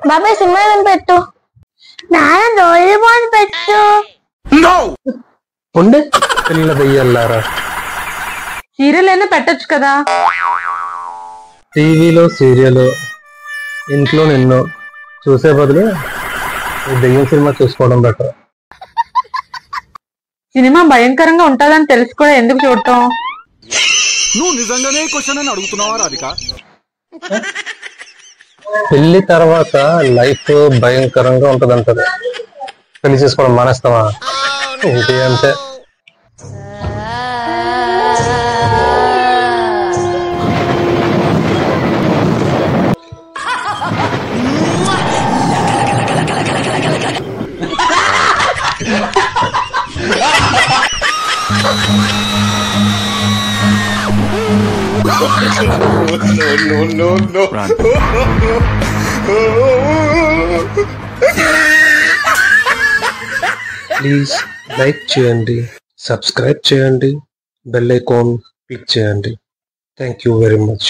బాబాయ్ సినిమా పెట్టు. నాన్న డోరేమోన్ పెట్టు. ఉండే పిల్ల వెయ్యాలారా. సీరియల్ అయినా పెట్టచ్చు కదా. టీవీలో సీరియల్, ఇంట్లో నిన్ను చూసే బదులు దెయ్యం సినిమా చూసుకోవడం బెటర్. సినిమా భయంకరంగా ఉంటుందని తెలిసి కూడా ఎందుకు చూడటం? నువ్వు నిజంగానే క్వశ్చన్ అని అడుగుతున్నావా రాధిక? పెళ్లి తర్వాత లైఫ్ భయంకరంగా ఉంటదంటారు. పెళ్లి చేసుకోవడం మానేస్తావా? ఏంటి అంటే No. ప్లీజ్ లైక్ చేయండి, సబ్స్క్రైబ్ చేయండి, బెల్ ఐకాన్ క్లిక్ చేయండి. Thank you very much.